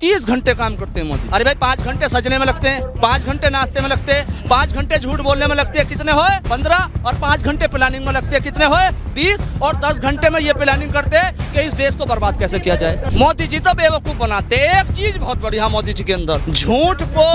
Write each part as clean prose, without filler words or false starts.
30 घंटे काम करते हैं मोदी। अरे भाई 5 घंटे सजने में लगते हैं, 5 घंटे नाश्ते में लगते हैं, 5 घंटे झूठ बोलने में लगते हैं, कितने होए 15, और 5 घंटे प्लानिंग में लगते हैं, कितने होए 20, और 10 घंटे में ये प्लानिंग करते हैं कि इस देश को बर्बाद कैसे किया जाए। मोदी जी तो बेवकूफ बनाते हैं। एक चीज बहुत बढ़िया मोदी जी के अंदर, झूठ को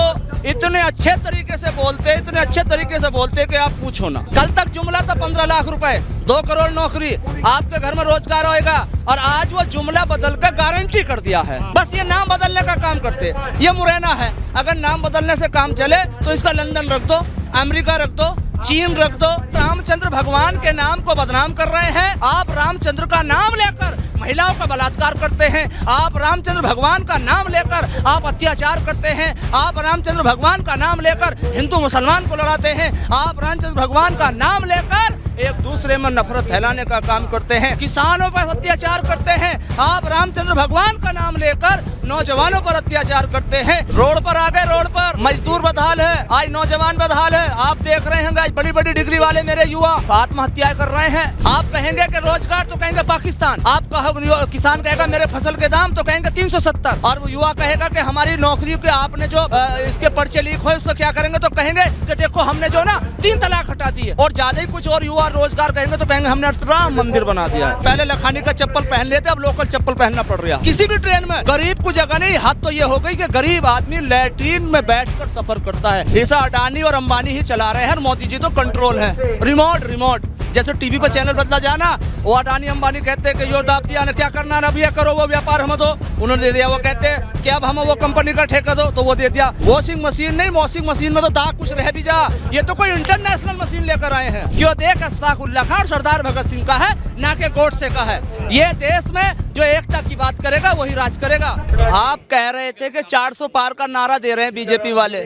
इतने अच्छे तरीके से बोलते, इतने अच्छे तरीके से बोलते कि आप पूछो ना। कल तक जुमला था 15 लाख रुपए, 2 करोड़ नौकरी, आपके घर में रोजगार होएगा, और आज वो जुमला बदल कर गारंटी कर दिया है। बस ये नाम बदलने का काम करते, ये मुरैना है। अगर नाम बदलने से काम चले तो इसका लंदन रख दो, अमेरिका रख दो, चीन रख दो। रामचंद्र भगवान के नाम को बदनाम कर रहे हैं आप। रामचंद्र का नाम लेकर महिलाओं का बलात्कार करते हैं आप। रामचंद्र भगवान का नाम लेकर आप अत्याचार करते हैं आप। रामचंद्र भगवान का नाम लेकर हिंदू मुसलमान को लड़ाते हैं आप। रामचंद्र भगवान का नाम लेकर एक दूसरे में नफरत फैलाने का काम करते हैं, किसानों पर अत्याचार करते हैं आप। रामचंद्र भगवान का नाम लेकर नौजवानों पर अत्याचार करते हैं। रोड पर आ गए, रोड पर मजदूर बदहाल है, आज नौजवान बदहाल है। आप देख रहे हैं आज बड़ी बड़ी डिग्री वाले मेरे युवा आत्महत्या कर रहे हैं। आप कहेंगे कि रोजगार तो कहेंगे पाकिस्तान, आप कहोगे किसान कहेगा मेरे फसल के दाम तो कहेंगे 370, और वो युवा कहेगा कि हमारी नौकरी के आपने जो इसके पर्चे लीक हुए उसको क्या करेंगे, तो कहेंगे कि देखो हमने जो ना 3 तलाक हटा दिए। और ज्यादा ही कुछ और युवा रोजगार कहेंगे तो कहेंगे हमने राम मंदिर बना दिया है। पहले लखानी का चप्पल पहन लेते, अब लोकल चप्पल पहनना पड़ रहा है। किसी भी ट्रेन में गरीब को जगह नहीं। हद तो ये हो गई कि गरीब आदमी लैट्रीन में बैठकर सफर करता है। ऐसा अडानी और अंबानी ही चला रहे हैं, मोदी जी तो कंट्रोल है। रिमोट जैसे टीवी पर चैनल बदला जाना, वो अडानी अंबानी कहते हैं कि यो दाब दिया, क्या करना ना भैया करो, वो व्यापार हम दो, उन्होंने दे दिया। वो कहते हैं कि अब हम वो कंपनी का ठेका दो, तो वो दे दिया। वॉशिंग मशीन नहीं, वॉशिंग मशीन में तो दाग कुछ रह भी जा, ये तो कोई इंटरनेशनल मशीन लेकर आए हैं। क्यों देख अशफाक उल्लाह खान सरदार भगत सिंह का है, ना के गोडसे का है। ये देश में जो एकता की बात करेगा वही राज करेगा। आप कह रहे थे कि 400 पार का नारा दे रहे हैं बीजेपी वाले।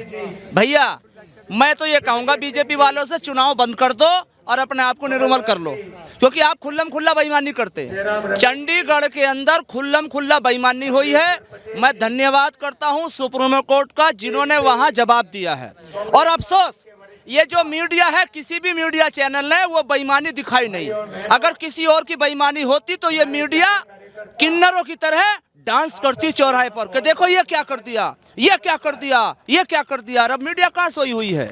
भैया मैं तो ये कहूँगा बीजेपी वालों से चुनाव बंद कर दो और अपने आप को निर्मल कर लो, क्योंकि आप खुल्लम खुल्ला बेईमानी करते हैं। चंडीगढ़ के अंदर खुल्लम खुल्ला बेईमानी हुई है। मैं धन्यवाद करता हूं सुप्रीम कोर्ट का, जिन्होंने वहां जवाब दिया है। और अफसोस ये जो मीडिया है, किसी भी मीडिया चैनल ने वो बेईमानी दिखाई नहीं। अगर किसी और की बेईमानी होती तो ये मीडिया किन्नरों की तरह डांस करती चौराहे पर कि देखो ये क्या कर दिया, ये क्या कर दिया, ये क्या कर दिया। अब मीडिया कहाँ सोई हुई है।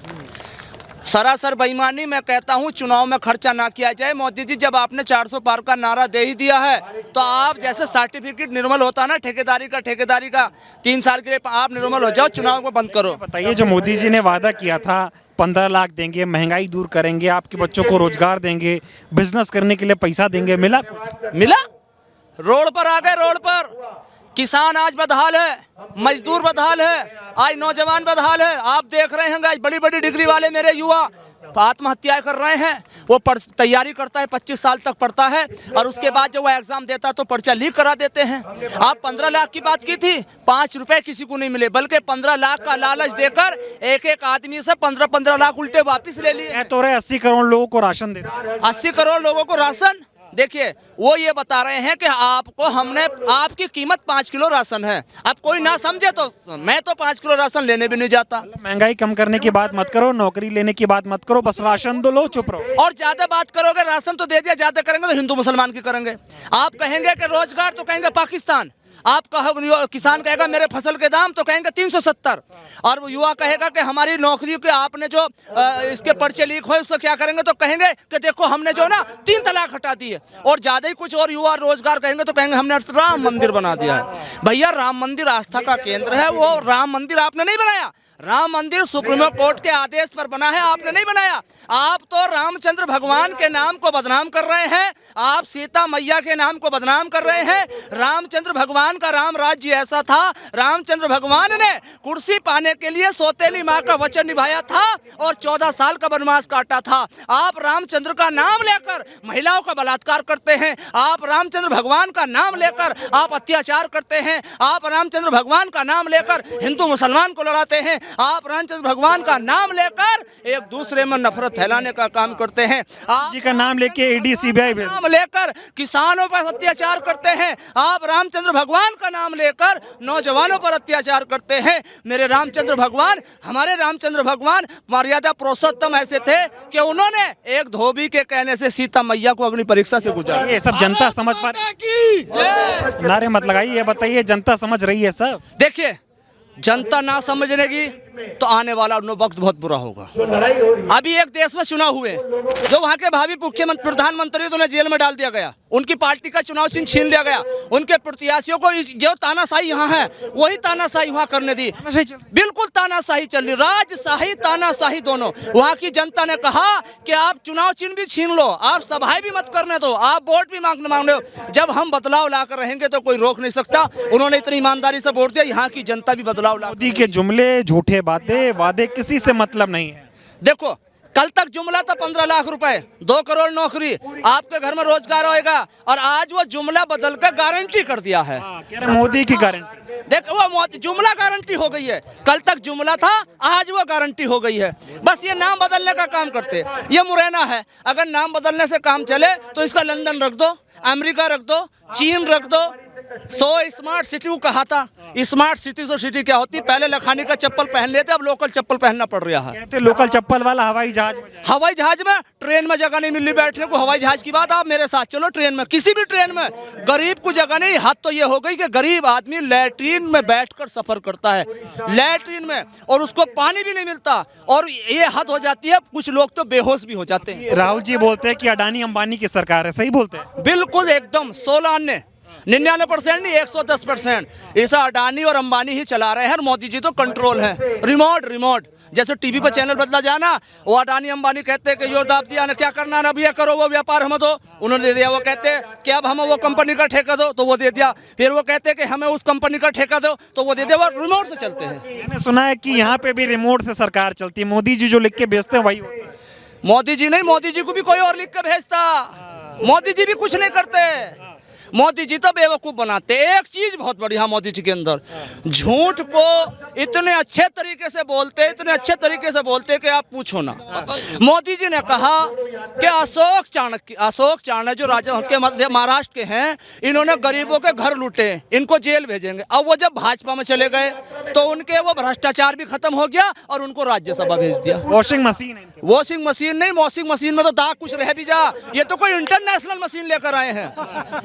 सरासर बेईमानी। मैं कहता हूं चुनाव में खर्चा ना किया जाए। मोदी जी जब आपने 400 पार का नारा दे ही दिया है तो आप जैसे सर्टिफिकेट निर्मल होता ना ठेकेदारी का 3 साल के लिए आप निर्मल हो जाओ, चुनाव को बंद करो। बताइए, जो मोदी जी ने वादा किया था 15 लाख देंगे, महंगाई दूर करेंगे, आपके बच्चों को रोजगार देंगे, बिजनेस करने के लिए पैसा देंगे, मिला? रोड पर आ गए, रोड पर किसान आज बदहाल है, मजदूर बदहाल है, आज नौजवान बदहाल है। आप देख रहे हैं आज बड़ी बड़ी डिग्री वाले मेरे युवा आत्महत्याएं कर रहे हैं। वो तैयारी करता है, 25 साल तक पढ़ता है, और उसके बाद जब वो एग्जाम देता है तो पर्चा लीक करा देते हैं। आप 15 लाख की बात की थी, 5 रुपए किसी को नहीं मिले, बल्कि 15 लाख का लालच देकर एक आदमी से 15 लाख उल्टे वापिस ले लिए। तो 80 करोड़ लोगों को राशन दे, 80 करोड़ लोगों को राशन। देखिए वो ये बता रहे हैं कि आपको हमने, आपकी कीमत 5 किलो राशन है। अब कोई ना समझे तो मैं तो 5 किलो राशन लेने भी नहीं जाता। महंगाई कम करने की बात मत करो, नौकरी लेने की बात मत करो, बस राशन दो, लो चुप रहो। और ज्यादा बात करोगे, राशन तो दे दिया, ज्यादा करेंगे तो हिंदू मुसलमान की करेंगे। आप कहेंगे कि रोजगार तो कहेंगे पाकिस्तान, आप कहोगे किसान कहेगा मेरे फसल के दाम तो कहेंगे 370, और वो युवा कहेगा कि हमारी नौकरी के आपने जो इसके पर्चे लीक हुए उसको क्या करेंगे, तो कहेंगे कि देखो हमने जो ना 3 तलाक हटा दिए। और ज्यादा ही कुछ और युवा रोजगार कहेंगे तो कहेंगे हमने राम मंदिर बना दिया है। भैया राम मंदिर आस्था का केंद्र है, वो राम मंदिर आपने नहीं बनाया। राम मंदिर सुप्रीम कोर्ट के आदेश पर बना है, आपने नहीं बनाया। आप तो रामचंद्र भगवान के नाम को बदनाम कर रहे हैं, आप सीता मैया के नाम को बदनाम कर रहे हैं। रामचंद्र भगवान का राम राज्य ऐसा था, रामचंद्र भगवान ने कुर्सी पाने के लिए सौतेली माँ का वचन निभाया था और 14 साल का वनवास काटा था। आप रामचंद्र का नाम लेकर महिलाओं का बलात्कार करते हैं, आप रामचंद्र भगवान का नाम लेकर आप अत्याचार करते हैं, आप रामचंद्र भगवान का नाम लेकर हिंदू मुसलमान को लड़ाते हैं, आप रामचंद्र भगवान का नाम लेकर एक दूसरे में नफरत फैलाने का काम करते हैं। आप जी का नाम लेके ईडी सीबीआई नाम लेकर किसानों पर अत्याचार करते हैं, आप रामचंद्र भगवान मुसलमान का नाम लेकर नौजवानों पर अत्याचार करते हैं। मेरे रामचंद्र भगवान, हमारे रामचंद्र भगवान मर्यादा पुरुषोत्तम ऐसे थे कि उन्होंने एक धोबी के कहने से सीता मैया को अग्नि परीक्षा से गुजारा। ये सब जनता समझ पा रही? नारे मत लगाइए, ये बताइए जनता समझ रही है सब? देखिए, जनता ना समझने की तो आने वाला वक्त बहुत बुरा होगा। अभी एक देश में चुनाव हुए, जो वहां के भावी मुख्यमंत्री प्रधानमंत्री तो उन्हें जेल में डाल दिया गया, उनकी पार्टी का चुनाव चिन्ह छीन लिया गया, उनके प्रत्याशियों को जो तानाशाही यहाँ है वही तानाशाही वहाँ करने दी। बिल्कुल तानाशाही चल रही, राजशाही तानाशाही दोनों। वहाँ की जनता ने कहा कि आप चुनाव चिन्ह भी छीन लो, आप सभाएं भी मत करने दो, आप वोट भी मांग लो, जब हम बदलाव लाकर रहेंगे तो कोई रोक नहीं सकता। उन्होंने इतनी ईमानदारी से वोट दिया, यहाँ की जनता भी बदलाव ला। मोदी के जुमले, झूठे वादे किसी से मतलब नहीं है। देखो, कल तक जुमला था 15 लाख रुपए, 2 करोड़ नौकरी, आपके घर में रोजगार होएगा, और आज वो जुमला बदल कर गारंटी कर दिया है। कह रहे मोदी की गारंटी। देखो, वो जुमला गारंटी हो गई है। कल तक जुमला था, आज वो गारंटी हो गई है। बस ये नाम बदलने का काम करते। ये मुरैना है, अगर नाम बदलने से काम चले तो इसका लंदन रख दो, अमेरिका रख दो, चीन रख दो। 100 स्मार्ट सिटी को कहा था। स्मार्ट सिटी तो सिटी क्या होती, पहले लखानी का चप्पल पहन लेते, अब लोकल चप्पल पहनना पड़ रहा है। कहते लोकल चप्पल वाला हवाई जहाज में, ट्रेन में जगह नहीं मिल रही बैठने को। हवाई जहाज की बात, आप मेरे साथ चलो ट्रेन में, किसी भी ट्रेन में गरीब को जगह नहीं। हद तो ये हो गई कि गरीब आदमी लैट्रीन में बैठकर सफर करता है, लैट्रीन में, और उसको पानी भी नहीं मिलता। और ये हद हो जाती है, कुछ लोग तो बेहोश भी हो जाते हैं। राहुल जी बोलते हैं कि अडानी अंबानी की सरकार है, सही बोलते हैं? बिल्कुल एकदम 99% नहीं, 110%। इसे अडानी और अंबानी ही चला रहे हैं, और मोदी जी तो कंट्रोल है। रिमोट जैसे टीवी पर चैनल बदला जाना, वो अडानी अंबानी कहते हैं कि यो दाब दिया ना, क्या करना ना भैया करो, वो व्यापार हम दो, उन्होंने दे दिया। वो कहते हैं कि अब हमें वो कंपनी का ठेका दो, तो वो दे दिया। फिर वो कहते हैं कि हमें उस कंपनी का ठेका दो, तो वो दे दिया। वो रिमोट से चलते हैं। मैंने सुना है कि यहाँ पे भी रिमोट से सरकार चलती है, मोदी जी जो लिख के भेजते हैं वही होता है। मोदी जी नहीं, मोदी जी को भी कोई और लिख के भेजता। मोदी जी भी कुछ नहीं करते, मोदी जी तो बेवकूफ बनाते। एक चीज बहुत बढ़िया मोदी जी के अंदर, झूठ को इतने अच्छे तरीके से बोलते कि आप पूछो ना। मोदी जी ने कहा कि अशोक चाणक्य जो राजा के मध्य महाराष्ट्र के हैं, इन्होंने गरीबों के घर लूटे, इनको जेल भेजेंगे। अब वो जब भाजपा में चले गए तो उनके वो भ्रष्टाचार भी खत्म हो गया और उनको राज्यसभा भेज दिया। वॉशिंग मशीन नहीं, वॉशिंग मशीन में तो दाग कुछ रह भी जा। ये तो कोई इंटरनेशनल मशीन लेकर आए हैं,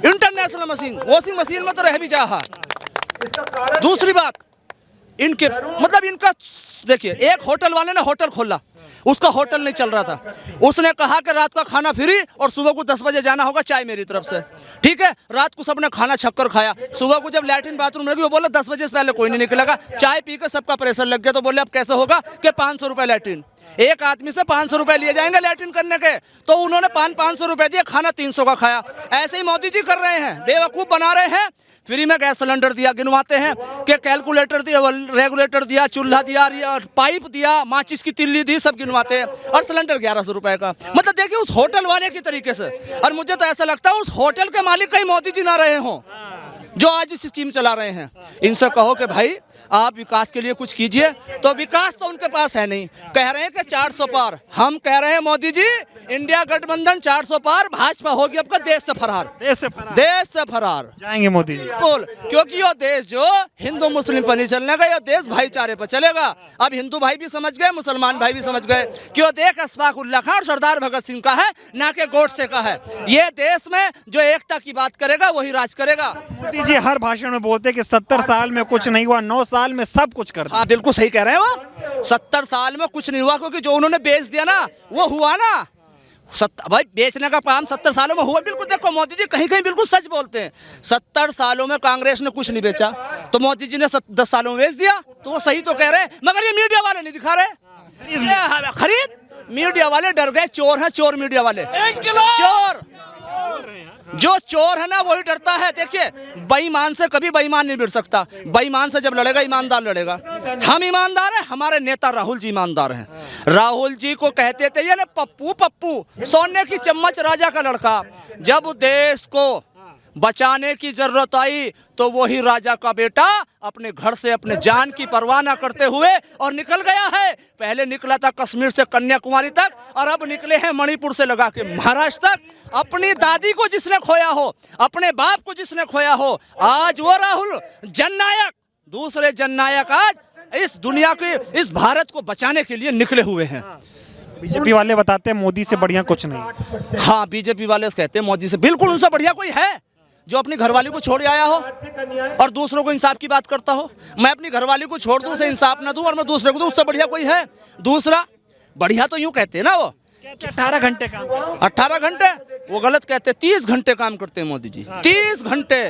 इंटरनेशनल मशीन। वॉशिंग मशीन में तो रह भी जा। दूसरी बात, इनके मतलब इनका देखिए, एक होटल वाले ने होटल खोला, उसका होटल नहीं चल रहा था, उसने कहा कि रात का खाना फ्री और सुबह को 10 बजे जाना होगा चाय मेरी तरफ से। ठीक है, रात को सबने खाना छक्कर खाया, सुबह को जब लैट्रिन बाथरूम लगी, वो बोला 10 बजे से पहले कोई नहीं निकलेगा। चाय पी के सबका प्रेशर लग गया, तो बोले अब कैसे होगा कि 500 रुपए लैट्रिन, एक आदमी से 500 रुपए लिए जाएंगे लैट्रिन करने के। तो उन्होंने 500 रुपए दिए, खाना 300 का खाया। ऐसे ही मोदी जी कर रहे हैं, बेवकूफ बना रहे हैं। फ्री में गैस सिलेंडर दिया, गिनवाते हैं कि कैलकुलेटर दिया, रेगुलेटर दिया, चूल्हा दिया, पाइप दिया, माचिस की तिल्ली दी, सब गिनवाते हैं, और सिलेंडर 1100 रुपए का। मतलब देखिए उस होटल वाले की तरीके से। और मुझे तो ऐसा लगता है उस होटल के मालिक कहीं मोदी जी ना रहे हों, जो आज इस स्कीम चला रहे हैं। इनसे कहो कि भाई आप विकास के लिए कुछ कीजिए, तो विकास तो उनके पास है नहीं। कह रहे हैं कि 400 पार, हम कह रहे हैं मोदी जी इंडिया गठबंधन 400 पार, भाजपा होगी आपका देश से फरार जाएंगे मोदी जी। बिल्कुल, क्योंकि ये देश जो हिंदू मुस्लिम पर नहीं चलने का, ये देश भाईचारे पर चलेगा। अब हिंदू भाई भी समझ गए, मुसलमान भाई भी समझ गए कि ये देश अशफाक उल्लाह खान और सरदार भगत सिंह का है, ना कि गोडसे का है। ये देश में जो एकता की बात करेगा वही राज करेगा। मोदी जी हर भाषण में बोलते हैं कि 70 साल में कुछ नहीं हुआ, 9 साल में सब कुछ कर दिया। हाँ, बिल्कुल सही कह रहे हैं वो। 70 साल में कुछ नहीं हुआ, क्योंकि जो उन्होंने बेच दिया ना वो हुआ ना। भाई बेचने का काम 70 सालों में हुआ। बिल्कुल देखो, मोदी जी कहीं कहीं बिल्कुल सच बोलते हैं। 70 सालों में कांग्रेस ने कुछ नहीं बेचा, तो मोदी जी ने 10 सालों में बेच दिया, तो वो सही तो कह रहे हैं। मगर ये मीडिया वाले नहीं दिखा रहे खरीद। मीडिया वाले डर गए, चोर हैं, चोर मीडिया वाले, चोर। जो चोर है ना वही डरता है। देखिए, बेईमान से कभी बेईमान नहीं भिड़ सकता। बेईमान से जब लड़ेगा ईमानदार लड़ेगा। हम ईमानदार हैं, हमारे नेता राहुल जी ईमानदार हैं। राहुल जी को कहते थे ये ना पप्पू, सोने की चम्मच राजा का लड़का। जब देश को बचाने की जरूरत आई तो वही राजा का बेटा अपने घर से अपने जान की परवाह न करते हुए और निकल गया है। पहले निकला था कश्मीर से कन्याकुमारी तक, और अब निकले हैं मणिपुर से लगा के महाराष्ट्र तक। अपनी दादी को जिसने खोया हो, अपने बाप को जिसने खोया हो, आज वो राहुल जननायक, दूसरे जननायक आज इस दुनिया के, इस भारत को बचाने के लिए निकले हुए हैं। बीजेपी वाले बताते हैं मोदी से बढ़िया कुछ नहीं। हाँ, बीजेपी वाले कहते हैं मोदी से, बिल्कुल उनसे बढ़िया कोई है जो अपनी घरवाली को छोड़ आया हो और दूसरों को इंसाफ की बात करता हो। मैं अपनी घरवाली को छोड़ दूं, उसे इंसाफ ना दूं और मैं दूसरे को दूं, उससे बढ़िया कोई है? दूसरा बढ़िया तो यूं कहते हैं ना, वो 18 घंटे काम, 18 घंटे, वो गलत कहते हैं, 30 घंटे काम करते हैं मोदी जी, 30 घंटे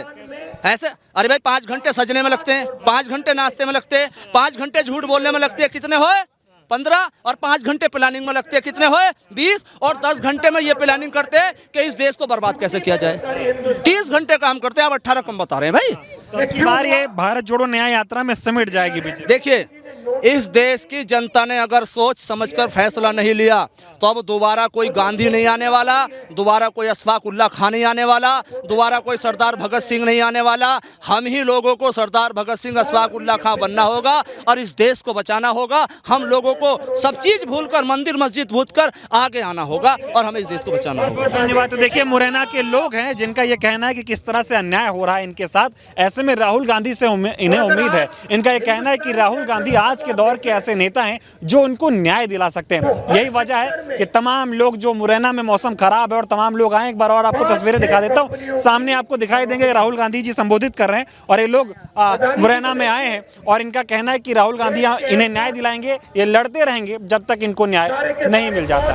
ऐसे। अरे भाई 5 घंटे सजने में लगते हैं, 5 घंटे नाश्ते में लगते हैं, 5 घंटे झूठ बोलने में लगते हैं, कितने हुए? 15, और 5 घंटे प्लानिंग में लगते हैं, कितने हुए? 20, और 10 घंटे में ये प्लानिंग करते हैं कि इस देश को बर्बाद कैसे किया जाए। 30 घंटे काम करते हैं, आप 18 कम बता रहे हैं भाई। तो अब की बार ये भारत जोड़ो न्याय यात्रा में समेट जाएगी बीजेपी। देखिए, इस देश की जनता ने अगर सोच समझकर फैसला नहीं लिया तो अब दोबारा कोई गांधी नहीं आने वाला, दोबारा कोई अशफाक उल्ला खान नहीं आने वाला, दोबारा कोई सरदार भगत सिंह नहीं आने वाला। हम ही लोगों को सरदार भगत सिंह, अशफाक उल्ला खान बनना होगा और इस देश को बचाना होगा। हम लोगों को सब चीज भूलकर, मंदिर मस्जिद भूलकर आगे आना होगा और हमें इस देश को बचाना होगा। धन्यवाद। तो देखिए, मुरैना के लोग हैं जिनका ये कहना है कि किस तरह से अन्याय हो रहा है इनके साथ। ऐसे में राहुल गांधी से इन्हें उम्मीद है, इनका ये कहना है कि राहुल गांधी आज के दौर के ऐसे नेता हैं जो उनको न्याय दिला सकते हैं। यही वजह है कि तमाम लोग, जो मुरैना में मौसम खराब है और तमाम लोग आए, एक बार और आपको तस्वीरें दिखा देता हूं। सामने आपको दिखाई देंगे राहुल गांधी जी संबोधित कर रहे हैं और ये लोग मुरैना में आए हैं और इनका कहना है कि राहुल गांधी इन्हें न्याय दिलाएंगे, ये लड़ते रहेंगे जब तक इनको न्याय नहीं मिल जाता।